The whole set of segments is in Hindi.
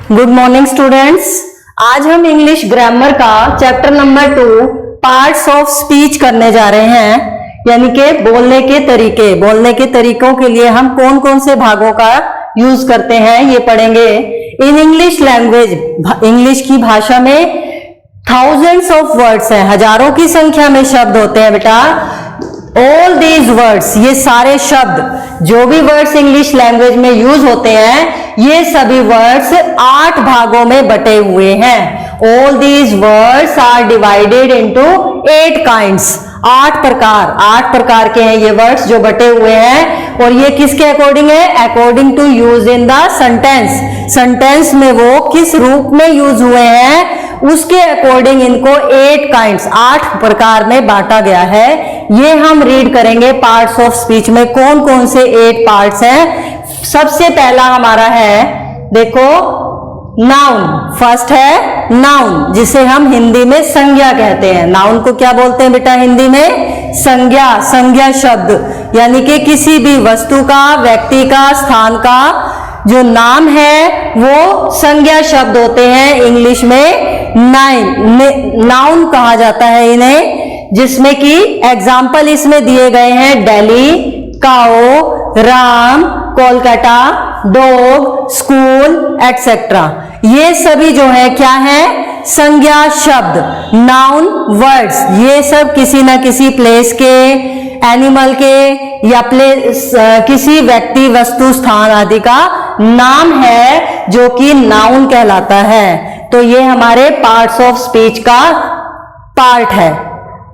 Good morning students. आज हम इंग्लिश ग्रामर का chapter number 2 parts of speech करने जा रहे हैं, यानी कि बोलने के तरीके। बोलने के तरीकों के लिए हम कौन कौन से भागों का यूज करते हैं ये पढ़ेंगे। इन इंग्लिश लैंग्वेज, इंग्लिश की भाषा में थाउजेंड्स ऑफ वर्ड्स हैं, हजारों की संख्या में शब्द होते हैं बेटा। ऑल दीज वर्ड्स, ये सारे शब्द, जो भी वर्ड्स इंग्लिश लैंग्वेज में यूज होते हैं, ये सभी वर्ड्स 8 भागों में बटे हुए हैं। All these words are divided into 8 kinds. 8 प्रकार के हैं ये वर्ड्स जो बटे हुए हैं। और ये किसके अकॉर्डिंग है? According to use in the sentence. Sentence में वो किस रूप में यूज हुए हैं उसके अकॉर्डिंग इनको 8 काइंड्स, 8 प्रकार में बांटा गया है। ये हम रीड करेंगे पार्ट्स ऑफ स्पीच में। कौन कौन से 8 पार्ट्स हैं? सबसे पहला हमारा है, देखो, नाउन। फर्स्ट है नाउन, जिसे हम हिंदी में संज्ञा कहते हैं। नाउन को क्या बोलते हैं बेटा हिंदी में? संज्ञा। संज्ञा शब्द यानी कि किसी भी वस्तु का, व्यक्ति का, स्थान का जो नाम है वो संज्ञा शब्द होते हैं। इंग्लिश में नाउन कहा जाता है इन्हें, जिसमें कि एग्जाम्पल इसमें दिए गए हैं Delhi, cow, Ram, Kolkata, dog, school, etcetera. ये सभी जो है क्या है? संज्ञा शब्द, नाउन वर्ड्स। ये सब किसी न किसी प्लेस के, एनिमल के या प्लेस, किसी व्यक्ति, वस्तु, स्थान आदि का नाम है जो कि नाउन कहलाता है। तो ये हमारे पार्ट्स ऑफ स्पीच का पार्ट है,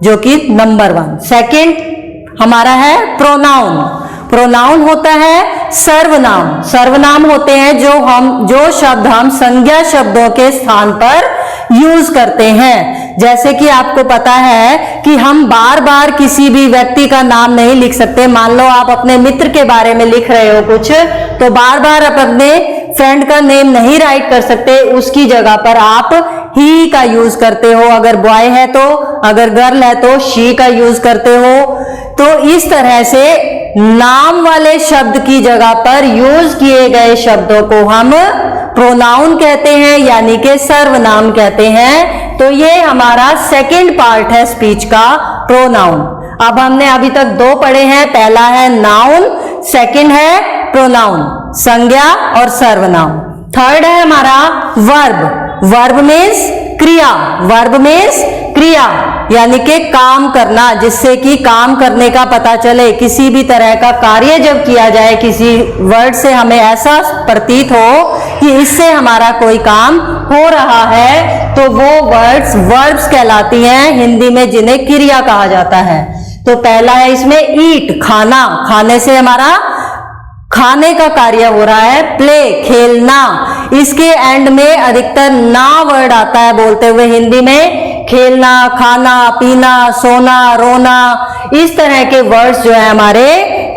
जो कि नंबर 1। सेकंड हमारा है प्रोनाउन। प्रोनाउन होता है सर्वनाम। सर्वनाम होते हैं जो शब्द हम संज्ञा शब्दों के स्थान पर यूज करते हैं। जैसे कि आपको पता है कि हम बार बार किसी भी व्यक्ति का नाम नहीं लिख सकते। मान लो आप अपने मित्र के बारे में लिख रहे हो कुछ, तो बार बार आप अपने फ्रेंड का नेम नहीं राइट कर सकते। उसकी जगह पर आप ही का यूज करते हो। अगर बॉय है तो, अगर गर्ल है तो शी का यूज करते हो। तो इस तरह से नाम वाले शब्द की जगह पर यूज किए गए शब्दों को हम प्रोनाउन कहते हैं, यानी कि सर्वनाम कहते हैं। तो ये हमारा सेकंड पार्ट है स्पीच का, प्रोनाउन। अब हमने अभी तक 2 पढ़े हैं। पहला है नाउन, सेकंड है प्रोनाउन, संज्ञा और सर्वनाम। थर्ड है हमारा वर्ब। वर्ब मीन्स क्रिया। वर्ब मीन्स क्रिया यानी कि काम करना, जिससे कि काम करने का पता चले। किसी भी तरह का कार्य जब किया जाए, किसी वर्ड से हमें ऐसा प्रतीत हो कि इससे हमारा कोई काम हो रहा है, तो वो वर्ड्स वर्ब्स कहलाती हैं हिंदी में, जिन्हें क्रिया कहा जाता है। तो पहला है इसमें ईट, खाना। खाने से हमारा खाने का कार्य हो रहा है। प्ले, खेलना। इसके एंड में अधिकतर ना वर्ड आता है बोलते हुए हिंदी में। खेलना, खाना, पीना, सोना, रोना, इस तरह के वर्ड्स जो है हमारे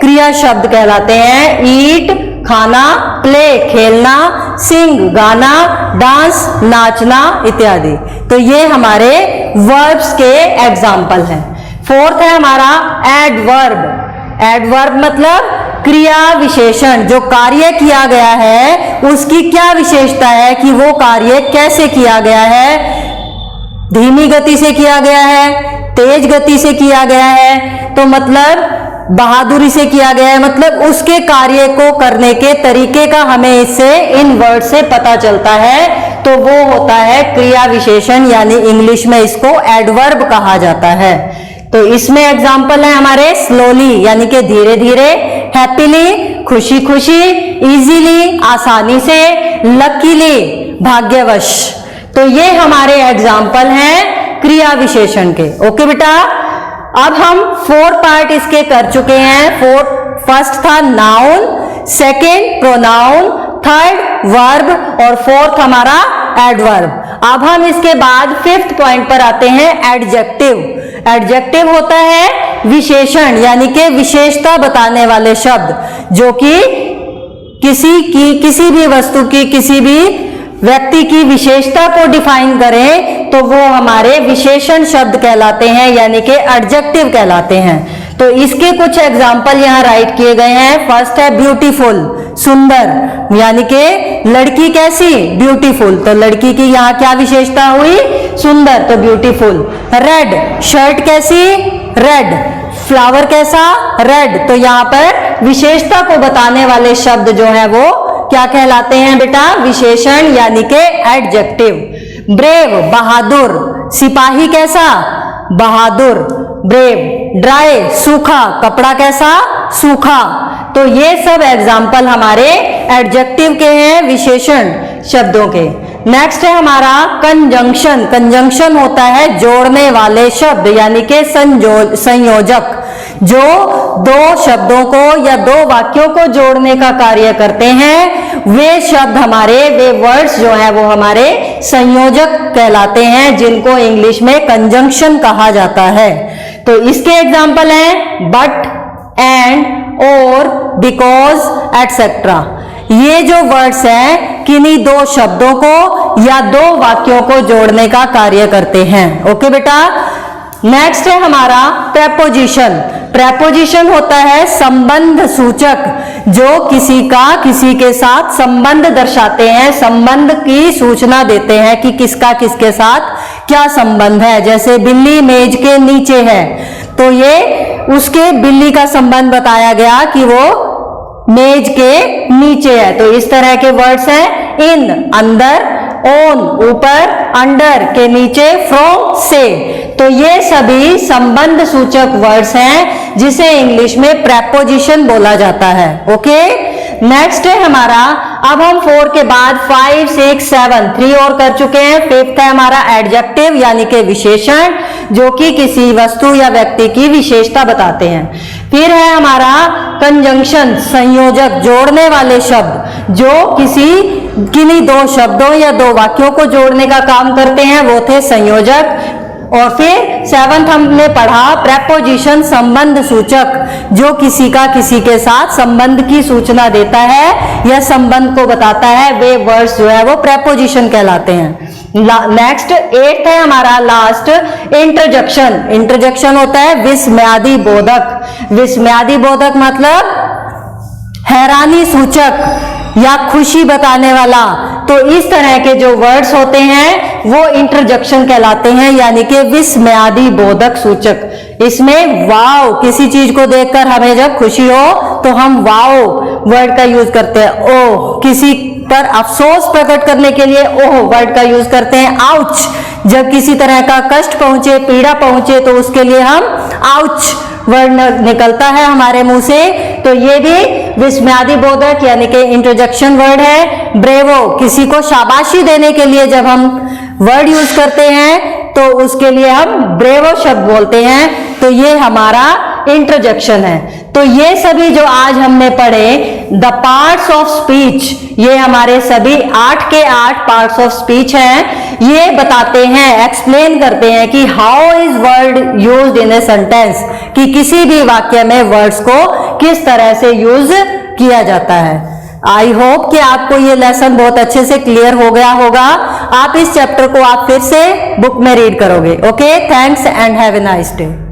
क्रिया शब्द कहलाते हैं। ईट, खाना, प्ले, खेलना, सिंग, गाना, डांस, नाचना इत्यादि। तो ये हमारे वर्ब्स के एग्जाम्पल हैं। फोर्थ है हमारा एडवर्ब। एडवर्ब मतलब क्रिया विशेषण। जो कार्य किया गया है उसकी क्या विशेषता है कि वो कार्य कैसे किया गया है? धीमी गति से किया गया है, तेज गति से किया गया है, तो मतलब बहादुरी से किया गया है। मतलब उसके कार्य को करने के तरीके का हमें इससे, इन वर्ड से पता चलता है। तो वो होता है क्रिया विशेषण, यानी इंग्लिश में इसको एडवर्ब कहा जाता है। तो इसमें एग्जाम्पल है हमारे स्लोली यानी कि धीरे धीरे, हैप्पीली खुशी खुशी, इजीली आसानी से, लकीली भाग्यवश। तो ये हमारे एग्जाम्पल हैं क्रिया विशेषण के। ओके बेटा, अब हम 4 पार्ट इसके कर चुके हैं। फर्स्ट था noun, second pronoun, third verb और फोर्थ हमारा एडवर्ब। अब हम इसके बाद 5th पॉइंट पर आते हैं, एडजेक्टिव। एडजेक्टिव होता है विशेषण यानी कि विशेषता बताने वाले शब्द, जो कि किसी भी वस्तु की, किसी भी व्यक्ति की विशेषता को डिफाइन करें, तो वो हमारे विशेषण शब्द कहलाते हैं, यानी कि एडजेक्टिव कहलाते हैं। तो इसके कुछ एग्जाम्पल यहाँ राइट किए गए हैं। फर्स्ट है ब्यूटीफुल, सुंदर, यानी कि लड़की कैसी, ब्यूटीफुल, तो लड़की की यहाँ क्या विशेषता हुई, सुंदर, तो ब्यूटीफुल। रेड, शर्ट कैसी, रेड, फ्लावर कैसा, रेड, तो यहाँ पर विशेषता को बताने वाले शब्द जो है वो क्या कहलाते हैं बेटा, विशेषण, यानी कि एडजेक्टिव। ब्रेव, बहादुर, सिपाही कैसा, बहादुर, ब्रेव। ड्राई, सूखा, कपड़ा कैसा, सूखा, तो ये सब एग्जाम्पल हमारे एडजेक्टिव के हैं, विशेषण शब्दों के। नेक्स्ट है हमारा कंजंक्शन। कंजंक्शन होता है जोड़ने वाले शब्द, यानी कि संयोजक, जो दो शब्दों को या दो वाक्यों को जोड़ने का कार्य करते हैं। वे शब्द हमारे, वे वर्ड्स जो है वो हमारे संयोजक कहलाते हैं, जिनको इंग्लिश में कंजंक्शन कहा जाता है। तो इसके एग्जाम्पल हैं बट, एंड, और, बिकॉज, एटसेट्रा। ये जो वर्ड्स हैं किन्हीं दो शब्दों को या दो वाक्यों को जोड़ने का कार्य करते हैं। ओके बेटा। नेक्स्ट है हमारा प्रेपोजिशन। प्रेपोजिशन होता है संबंध सूचक, जो किसी का किसी के साथ संबंध दर्शाते हैं, संबंध की सूचना देते हैं कि किसका किसके साथ क्या संबंध है। जैसे बिल्ली मेज के नीचे है, तो ये उसके बिल्ली का संबंध बताया गया कि वो मेज के नीचे है। तो इस तरह के वर्ड्स हैं इन, अंदर, ऑन, ऊपर, अंडर के नीचे, फ्रॉम, से। तो ये सभी संबंध सूचक वर्ड्स हैं जिसे इंग्लिश में प्रेपोजिशन बोला जाता है। ओके। नेक्स्ट है हमारा, अब हम 4 के बाद 5, 6, 7 3 और कर चुके हैं। 5th है हमारा एडजेक्टिव, यानी कि विशेषण, जो कि किसी वस्तु या व्यक्ति की विशेषता बताते हैं। फिर है हमारा कंजंक्शन, संयोजक, जोड़ने वाले शब्द, जो किन्हीं दो शब्दों या दो वाक्यों को जोड़ने का काम करते हैं, वो थे संयोजक। और फिर 7th हमने पढ़ा प्रेपोजिशन, संबंध सूचक, जो किसी का किसी के साथ संबंध की सूचना देता है या संबंध को बताता है। वे वर्ड्स जो है वो प्रेपोजिशन कहलाते हैं। नेक्स्ट 8th है हमारा लास्ट, इंटरजेक्शन। इंटरजेक्शन होता है विस्मयादि बोधक। विस्मयादि बोधक मतलब हैरानी सूचक या खुशी बताने वाला। तो इस तरह के जो वर्ड्स होते हैं वो इंटरजेक्शन कहलाते हैं, यानी कि विस्मयादि बोधक सूचक। इसमें वाव, किसी चीज को देखकर हमें जब खुशी हो तो हम वाव वर्ड का यूज करते हैं। ओह, किसी पर अफसोस प्रकट करने के लिए ओह वर्ड का यूज करते हैं। आउच, जब किसी तरह का कष्ट पहुंचे, पीड़ा पहुंचे, तो उसके लिए हम आउच वर्ड निकलता है हमारे मुंह से। तो ये भी विस्मयादि बोधक यानी कि इंटरजेक्शन वर्ड है। ब्रेवो, किसी को शाबाशी देने के लिए जब हम वर्ड यूज करते हैं तो उसके लिए हम ब्रेवो शब्द बोलते हैं। तो ये हमारा इंटरजेक्शन है। तो ये सभी जो आज हमने पढ़े द पार्ट्स ऑफ स्पीच, ये हमारे सभी 8 के 8 पार्ट्स ऑफ स्पीच हैं। ये बताते हैं, एक्सप्लेन करते हैं कि how is word used in a sentence, कि किसी भी वाक्य में वर्ड्स को किस तरह से यूज किया जाता है। आई होप कि आपको ये लेसन बहुत अच्छे से क्लियर हो गया होगा। आप इस चैप्टर को आप फिर से बुक में रीड करोगे। Okay, thanks and have a nice day.